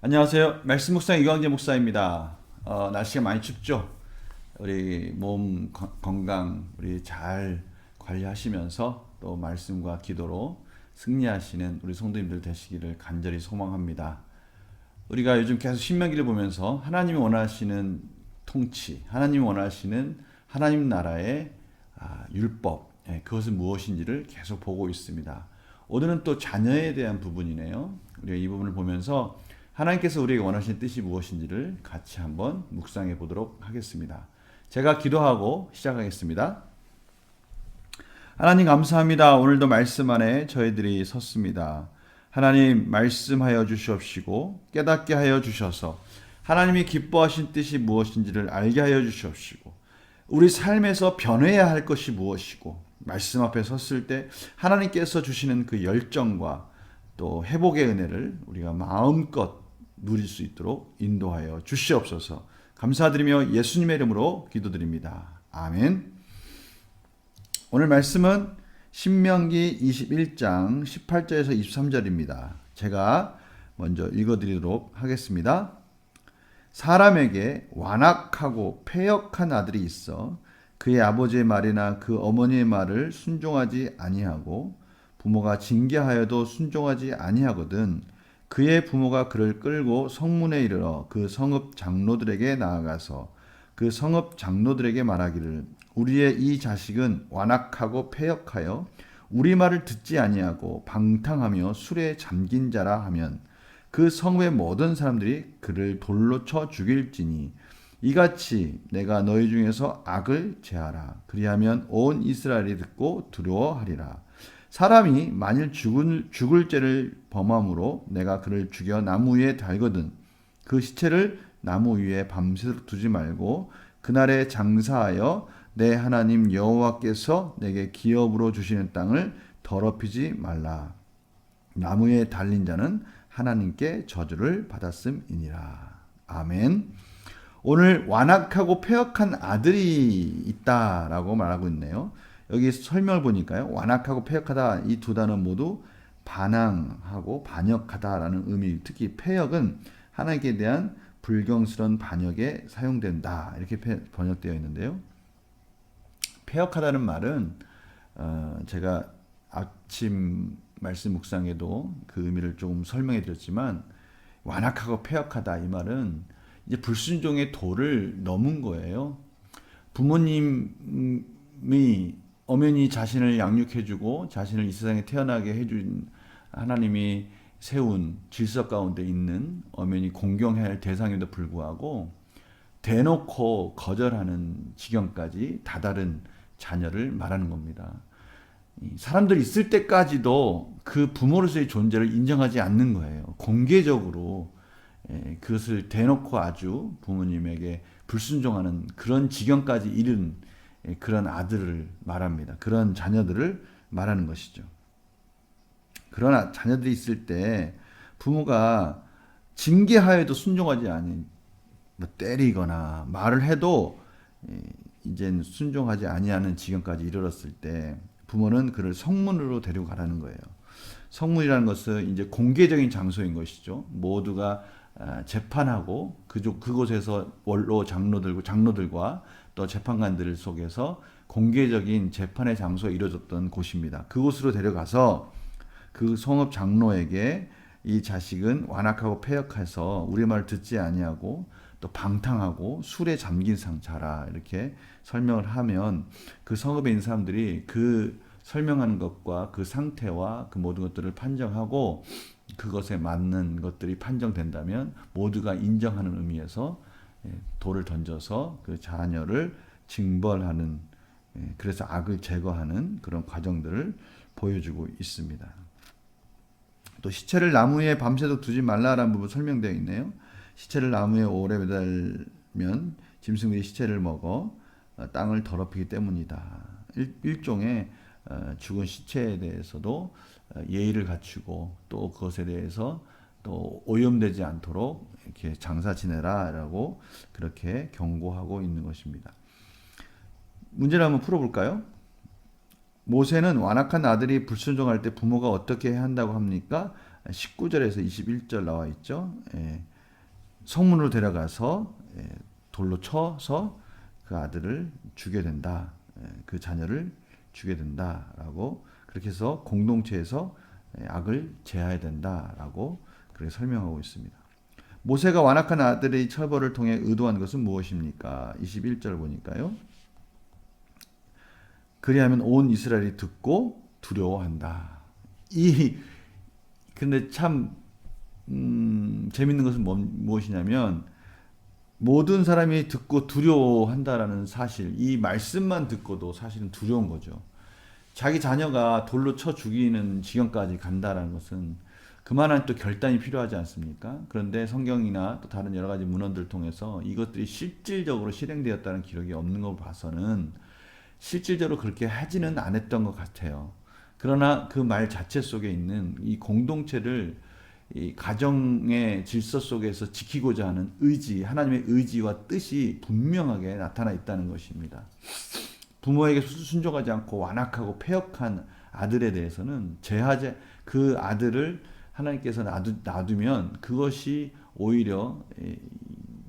안녕하세요. 말씀 묵상 이광재 목사입니다. 날씨가 많이 춥죠? 우리 몸 건강 우리 잘 관리하시면서 또 말씀과 기도로 승리하시는 우리 성도님들 되시기를 간절히 소망합니다. 우리가 요즘 계속 신명기를 보면서 하나님이 원하시는 통치, 하나님이 원하시는 하나님 나라의 율법, 그것은 무엇인지를 계속 보고 있습니다. 오늘은 또 자녀에 대한 부분이네요. 우리가 이 부분을 보면서 하나님께서 우리에게 원하시는 뜻이 무엇인지를 같이 한번 묵상해 보도록 하겠습니다. 제가 기도하고 시작하겠습니다. 하나님 감사합니다. 오늘도 말씀 안에 저희들이 섰습니다. 하나님 말씀하여 주시옵시고 깨닫게 하여 주셔서 하나님이 기뻐하신 뜻이 무엇인지를 알게 하여 주시옵시고 우리 삶에서 변해야 할 것이 무엇이고 말씀 앞에 섰을 때 하나님께서 주시는 그 열정과 또 회복의 은혜를 우리가 마음껏 누릴 수 있도록 인도하여 주시옵소서. 감사드리며 예수님의 이름으로 기도드립니다. 아멘. 오늘 말씀은 신명기 21장 18절에서 23절입니다. 제가 먼저 읽어드리도록 하겠습니다. 사람에게 완악하고 패역한 아들이 있어 그의 아버지의 말이나 그 어머니의 말을 순종하지 아니하고 부모가 징계하여도 순종하지 아니하거든 그의 부모가 그를 끌고 성문에 이르러 그 성읍 장로들에게 나아가서 그 성읍 장로들에게 말하기를 우리의 이 자식은 완악하고 패역하여 우리 말을 듣지 아니하고 방탕하며 술에 잠긴 자라 하면 그 성읍의 모든 사람들이 그를 돌로 쳐 죽일지니 이같이 내가 너희 중에서 악을 제하라. 그리하면 온 이스라엘이 듣고 두려워하리라. 사람이 만일 죽을 죄를 범함으로 내가 그를 죽여 나무 위에 달거든 그 시체를 나무 위에 밤새도록 두지 말고 그날에 장사하여 내 하나님 여호와께서 내게 기업으로 주시는 땅을 더럽히지 말라. 나무 위에 달린 자는 하나님께 저주를 받았음이니라. 아멘. 오늘 완악하고 패역한 아들이 있다라고 말하고 있네요. 여기 설명을 보니까요. 완악하고 패역하다 이 두 단어 모두 반항하고 반역하다라는 의미, 특히 패역은 하나님께 대한 불경스러운 반역에 사용된다. 이렇게 번역되어 있는데요. 패역하다는 말은 제가 아침 말씀 묵상에도 그 의미를 조금 설명해 드렸지만 완악하고 패역하다 이 말은 이제 불순종의 도를 넘은 거예요. 부모님이 엄연히 자신을 양육해주고 자신을 이 세상에 태어나게 해준 하나님이 세운 질서 가운데 있는 엄연히 공경해야 할 대상임에도 불구하고 대놓고 거절하는 지경까지 다다른 자녀를 말하는 겁니다. 사람들이 있을 때까지도 그 부모로서의 존재를 인정하지 않는 거예요. 공개적으로 그것을 대놓고 아주 부모님에게 불순종하는 그런 지경까지 이른 그런 아들을 말합니다. 그런 자녀들을 말하는 것이죠. 그러나 자녀들이 있을 때 부모가 징계하여도 순종하지 않은 때리거나 말을 해도 이젠 순종하지 아니하는 지경까지 이르렀을 때 부모는 그를 성문으로 데리고 가라는 거예요. 성문이라는 것은 이제 공개적인 장소인 것이죠. 모두가 재판하고 그곳에서 원로 장로들과 또 재판관들 속에서 공개적인 재판의 장소가 이루어졌던 곳입니다. 그곳으로 데려가서 그 성읍 장로에게 이 자식은 완악하고 패역해서 우리 말을 듣지 아니하고 또 방탕하고 술에 잠긴 자라 이렇게 설명을 하면 그 성읍에 있는 사람들이 그 설명하는 것과 그 상태와 그 모든 것들을 판정하고 그것에 맞는 것들이 판정된다면 모두가 인정하는 의미에서 돌을 던져서 그 자녀를 징벌하는 그래서 악을 제거하는 그런 과정들을 보여주고 있습니다. 또 시체를 나무 위에 밤새도록 두지 말라라는 부분 설명되어 있네요. 시체를 나무에 오래 매달면 짐승들이 시체를 먹어 땅을 더럽히기 때문이다. 일종의 죽은 시체에 대해서도 예의를 갖추고 또 그것에 대해서 또 오염되지 않도록 이렇게 장사 지내라라고 그렇게 경고하고 있는 것입니다. 문제를 한번 풀어볼까요? 모세는 완악한 아들이 불순종할 때 부모가 어떻게 해야 한다고 합니까? 19절에서 21절 나와 있죠. 성문으로 데려가서 돌로 쳐서 그 아들을 주게 된다. 그 자녀를 주게 된다라고 그렇게 해서 공동체에서 악을 제하야 된다라고 그렇게 설명하고 있습니다. 모세가 완악한 아들의 처벌을 통해 의도한 것은 무엇입니까? 21절 보니까요. 그리하면 온 이스라엘이 듣고 두려워한다. 근데 참 재밌는 것은 무엇이냐면 모든 사람이 듣고 두려워한다라는 사실, 이 말씀만 듣고도 사실은 두려운 거죠. 자기 자녀가 돌로 쳐 죽이는 지경까지 간다라는 것은 그만한 또 결단이 필요하지 않습니까? 그런데 성경이나 또 다른 여러 가지 문헌들을 통해서 이것들이 실질적으로 실행되었다는 기록이 없는 걸 봐서는 실질적으로 그렇게 하지는 않았던 것 같아요. 그러나 그 말 자체 속에 있는 이 공동체를 이 가정의 질서 속에서 지키고자 하는 의지, 하나님의 의지와 뜻이 분명하게 나타나 있다는 것입니다. 부모에게 순종하지 않고 완악하고 패역한 아들에 대해서는 그 아들을 하나님께서 놔두면 그것이 오히려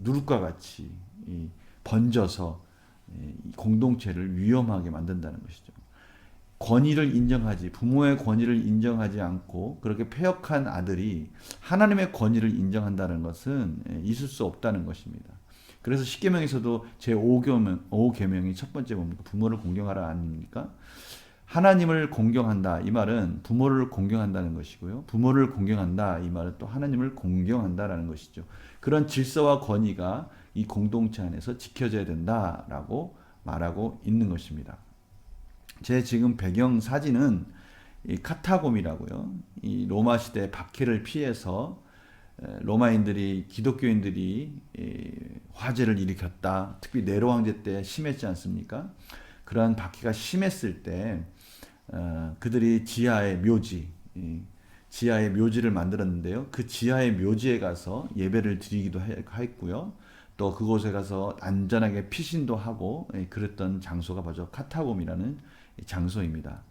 누룩과 같이 번져서 공동체를 위험하게 만든다는 것이죠. 부모의 권위를 인정하지 않고 그렇게 패역한 아들이 하나님의 권위를 인정한다는 것은 있을 수 없다는 것입니다. 그래서 십계명에서도 제5계명이 첫 번째 뭡니까? 부모를 공경하라 아닙니까? 하나님을 공경한다. 이 말은 부모를 공경한다는 것이고요. 부모를 공경한다. 이 말은 또 하나님을 공경한다라는 것이죠. 그런 질서와 권위가 이 공동체 안에서 지켜져야 된다라고 말하고 있는 것입니다. 제 지금 배경 사진은 이 카타곰이라고요. 이 로마 시대 박해를 피해서 로마인들이 기독교인들이 화재를 일으켰다. 특히 네로 황제 때 심했지 않습니까? 그러한 박해가 심했을 때 그들이 지하의 묘지를 만들었는데요. 그 지하의 묘지에 가서 예배를 드리기도 했고요. 또 그곳에 가서 안전하게 피신도 하고 그랬던 장소가 바로 카타곰이라는 장소입니다.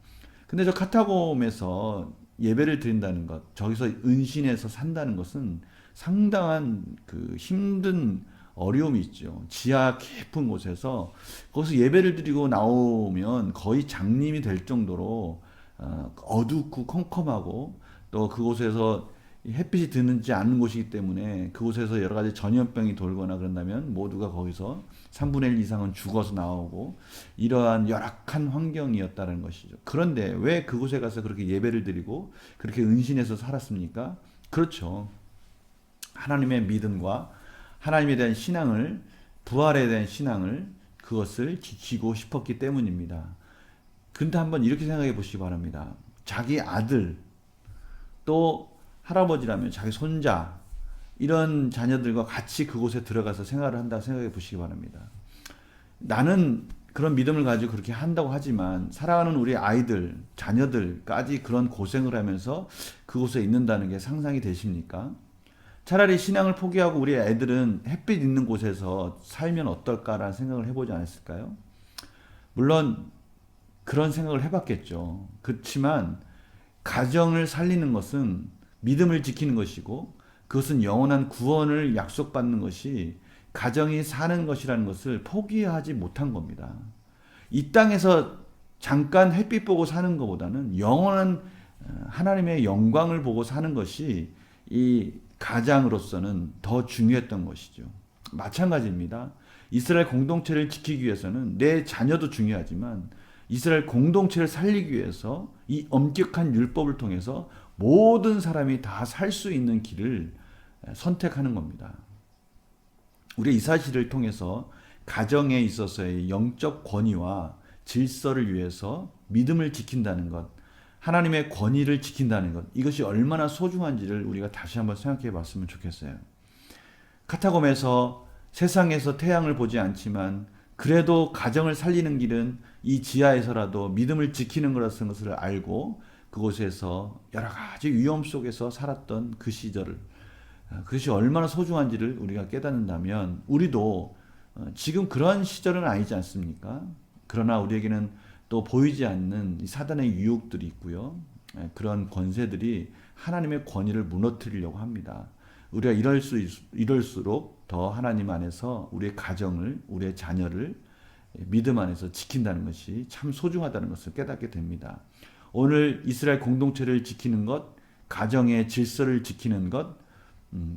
근데 저 카타곰에서 예배를 드린다는 것, 저기서 은신해서 산다는 것은 상당한 그 힘든 어려움이 있죠. 지하 깊은 곳에서 거기서 예배를 드리고 나오면 거의 장님이 될 정도로 어둡고 컴컴하고 또 그곳에서 햇빛이 드는지 않는 곳이기 때문에 그곳에서 여러 가지 전염병이 돌거나 그런다면 모두가 거기서 3분의 1 이상은 죽어서 나오고 이러한 열악한 환경이었다는 것이죠. 그런데 왜 그곳에 가서 그렇게 예배를 드리고 그렇게 은신해서 살았습니까? 그렇죠. 하나님의 믿음과 하나님에 대한 신앙을, 부활에 대한 신앙을 그것을 지키고 싶었기 때문입니다. 근데 한번 이렇게 생각해 보시기 바랍니다. 자기 아들 또 할아버지라면 자기 손자 이런 자녀들과 같이 그곳에 들어가서 생활을 한다고 생각해 보시기 바랍니다. 나는 그런 믿음을 가지고 그렇게 한다고 하지만 사랑하는 우리 아이들, 자녀들까지 그런 고생을 하면서 그곳에 있는다는 게 상상이 되십니까? 차라리 신앙을 포기하고 우리 애들은 햇빛 있는 곳에서 살면 어떨까라는 생각을 해보지 않았을까요? 물론 그런 생각을 해봤겠죠. 그렇지만 가정을 살리는 것은 믿음을 지키는 것이고 그것은 영원한 구원을 약속받는 것이 가정이 사는 것이라는 것을 포기하지 못한 겁니다. 이 땅에서 잠깐 햇빛 보고 사는 것보다는 영원한 하나님의 영광을 보고 사는 것이 이 가장으로서는 더 중요했던 것이죠. 마찬가지입니다. 이스라엘 공동체를 지키기 위해서는 내 자녀도 중요하지만 이스라엘 공동체를 살리기 위해서 이 엄격한 율법을 통해서 모든 사람이 다 살 수 있는 길을 선택하는 겁니다. 우리 이 사실을 통해서 가정에 있어서의 영적 권위와 질서를 위해서 믿음을 지킨다는 것, 하나님의 권위를 지킨다는 것, 이것이 얼마나 소중한지를 우리가 다시 한번 생각해 봤으면 좋겠어요. 카타콤에서 세상에서 태양을 보지 않지만 그래도 가정을 살리는 길은 이 지하에서라도 믿음을 지키는 것을 알고 그곳에서 여러 가지 위험 속에서 살았던 그 시절을, 그것이 얼마나 소중한지를 우리가 깨닫는다면 우리도 지금 그런 시절은 아니지 않습니까? 그러나 우리에게는 또 보이지 않는 사단의 유혹들이 있고요. 그런 권세들이 하나님의 권위를 무너뜨리려고 합니다. 우리가 이럴수록 더 하나님 안에서 우리의 가정을, 우리의 자녀를 믿음 안에서 지킨다는 것이 참 소중하다는 것을 깨닫게 됩니다. 오늘 이스라엘 공동체를 지키는 것, 가정의 질서를 지키는 것,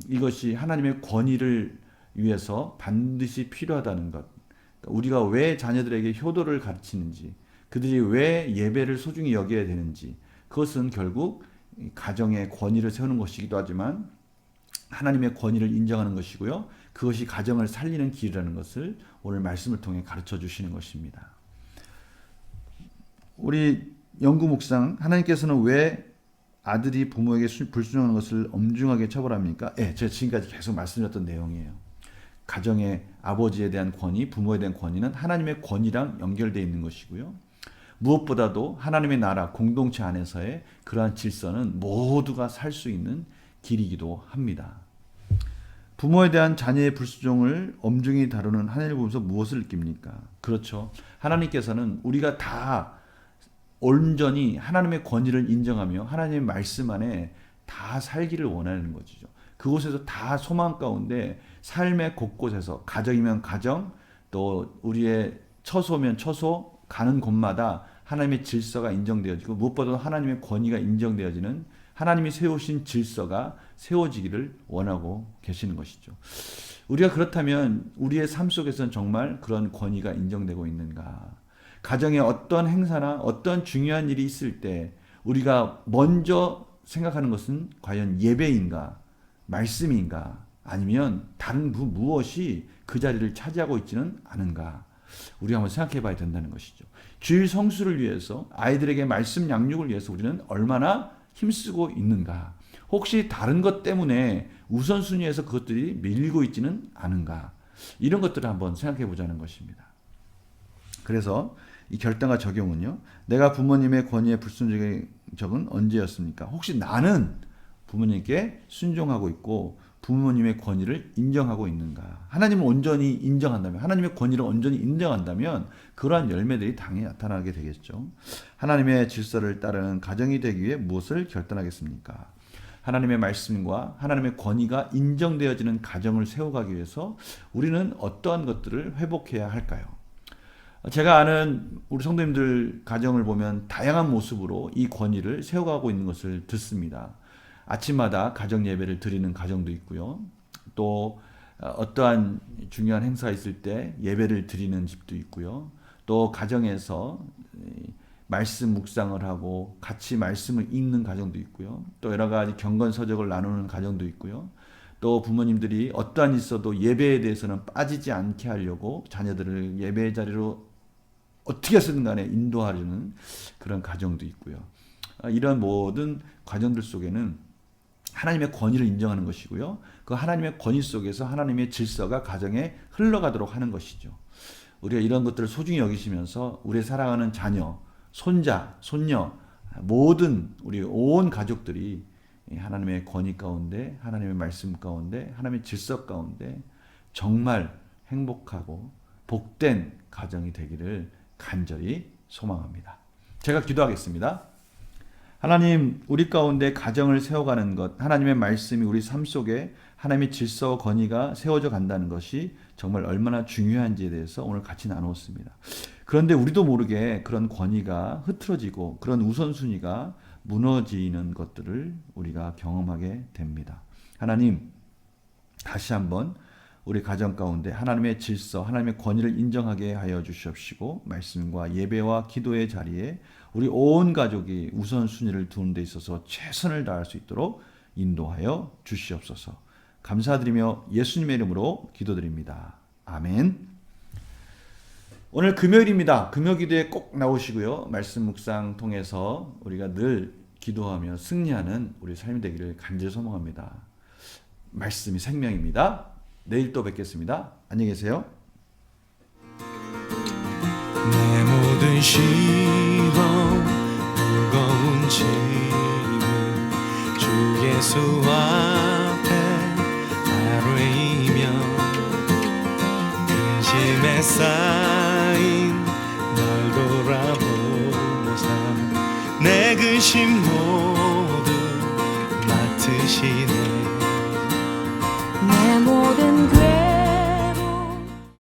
이것이 하나님의 권위를 위해서 반드시 필요하다는 것. 우리가 왜 자녀들에게 효도를 가르치는지, 그들이 왜 예배를 소중히 여겨야 되는지, 그것은 결국 가정의 권위를 세우는 것이기도 하지만 하나님의 권위를 인정하는 것이고요. 그것이 가정을 살리는 길이라는 것을 오늘 말씀을 통해 가르쳐 주시는 것입니다. 우리 영구 묵상, 하나님께서는 왜 아들이 부모에게 불순종하는 것을 엄중하게 처벌합니까? 제가 지금까지 계속 말씀드렸던 내용이에요. 가정의 아버지에 대한 권위, 부모에 대한 권위는 하나님의 권위랑 연결되어 있는 것이고요. 무엇보다도 하나님의 나라, 공동체 안에서의 그러한 질서는 모두가 살 수 있는 길이기도 합니다. 부모에 대한 자녀의 불순종을 엄중히 다루는 하나님을 보면서 무엇을 느낍니까? 그렇죠. 하나님께서는 우리가 다 온전히 하나님의 권위를 인정하며 하나님의 말씀 안에 다 살기를 원하는 것이죠. 그곳에서 다 소망 가운데 삶의 곳곳에서, 가정이면 가정, 또 우리의 처소면 처소, 가는 곳마다 하나님의 질서가 인정되어지고 무엇보다도 하나님의 권위가 인정되어지는, 하나님이 세우신 질서가 세워지기를 원하고 계시는 것이죠. 우리가 그렇다면 우리의 삶 속에서는 정말 그런 권위가 인정되고 있는가? 가정에 어떤 행사나 어떤 중요한 일이 있을 때 우리가 먼저 생각하는 것은 과연 예배인가, 말씀인가, 아니면 다른 무엇이 그 자리를 차지하고 있지는 않은가? 우리가 한번 생각해 봐야 된다는 것이죠. 주일 성수를 위해서, 아이들에게 말씀 양육을 위해서 우리는 얼마나 힘쓰고 있는가? 혹시 다른 것 때문에 우선순위에서 그것들이 밀리고 있지는 않은가? 이런 것들을 한번 생각해 보자는 것입니다. 그래서 이 결단과 적용은요, 내가 부모님의 권위에 불순종한 적은 언제였습니까? 혹시 나는 부모님께 순종하고 있고 부모님의 권위를 인정하고 있는가? 하나님을 온전히 인정한다면, 하나님의 권위를 온전히 인정한다면 그러한 열매들이 당연히 나타나게 되겠죠. 하나님의 질서를 따르는 가정이 되기 위해 무엇을 결단하겠습니까? 하나님의 말씀과 하나님의 권위가 인정되어지는 가정을 세워가기 위해서 우리는 어떠한 것들을 회복해야 할까요? 제가 아는 우리 성도님들 가정을 보면 다양한 모습으로 이 권위를 세워가고 있는 것을 듣습니다. 아침마다 가정 예배를 드리는 가정도 있고요. 또 어떠한 중요한 행사가 있을 때 예배를 드리는 집도 있고요. 또 가정에서 말씀 묵상을 하고 같이 말씀을 읽는 가정도 있고요. 또 여러 가지 경건서적을 나누는 가정도 있고요. 또 부모님들이 어떠한 일 있어도 예배에 대해서는 빠지지 않게 하려고 자녀들을 예배의 자리로 어떻게 해서든 간에 인도하려는 그런 가정도 있고요. 이런 모든 과정들 속에는 하나님의 권위를 인정하는 것이고요. 그 하나님의 권위 속에서 하나님의 질서가 가정에 흘러가도록 하는 것이죠. 우리가 이런 것들을 소중히 여기시면서 우리 사랑하는 자녀, 손자, 손녀, 모든 우리 온 가족들이 하나님의 권위 가운데, 하나님의 말씀 가운데, 하나님의 질서 가운데 정말 행복하고 복된 가정이 되기를 간절히 소망합니다. 제가 기도하겠습니다. 하나님, 우리 가운데 가정을 세워가는 것, 하나님의 말씀이 우리 삶 속에 하나님의 질서와 권위가 세워져 간다는 것이 정말 얼마나 중요한지에 대해서 오늘 같이 나누었습니다. 그런데 우리도 모르게 그런 권위가 흐트러지고 그런 우선순위가 무너지는 것들을 우리가 경험하게 됩니다. 하나님, 다시 한번 우리 가정 가운데 하나님의 질서, 하나님의 권위를 인정하게 하여 주시옵시고 말씀과 예배와 기도의 자리에 우리 온 가족이 우선순위를 두는 데 있어서 최선을 다할 수 있도록 인도하여 주시옵소서. 감사드리며 예수님의 이름으로 기도드립니다. 아멘. 오늘 금요일입니다. 금요 기도에 꼭 나오시고요. 말씀 묵상 통해서 우리가 늘 기도하며 승리하는 우리 삶이 되기를 간절히 소망합니다. 말씀이 생명입니다. 내일 또 뵙겠습니다. 안녕히 계세요. 내 모든 시험 무거운 짐 예수 앞에 하루이며 근심에 쌓인 날 돌아보사 내 근심